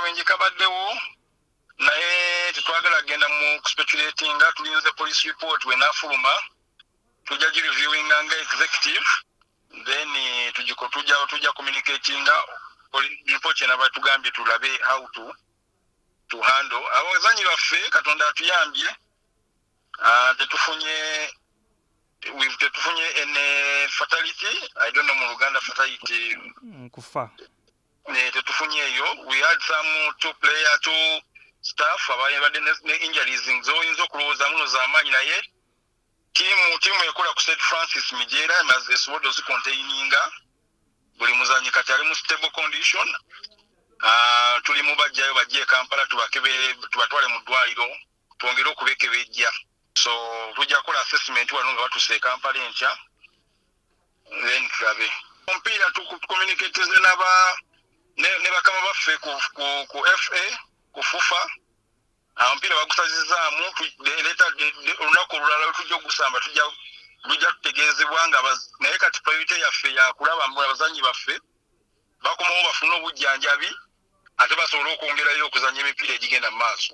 akabenje kabaddewo naye tetwagala genda mu speculatinga tulinze police report wenafuluma tujja gireviewinga nga executive then tujja communicatinga report ena batugambye tulabe how to handle abazannyi baffe katonda atuyambye tetufunye ene fatality I don't know mu Uganda fatality kufa tetufunye eyo we had some two staff abadde ne injuries zoyinza okulowooza muno z'amaanyi naye ttiimu ekola ku St. Francis Migyera esobodde ozikontaininga buli muzannyi kati ali mu stable condition tuli mu bajjayo bajje Kampala tubatwale mu ddwaliro twongere okubekebejja so tujja kukola assessment wano nga batuse Kampala enkya then tulabe omupiira tucommunicatize ne bakama baffe ku FA ku FUFA omupiira bagusazizaamu olunaku olulala tujja ogusamba tujja tutegeezebwa nga naye kati priority yaffe yakulaba abazannyi baffe bakomawo bafune obujjanjabi ate basobole okwongerayo okuzannya emipiira egigenda mu maaso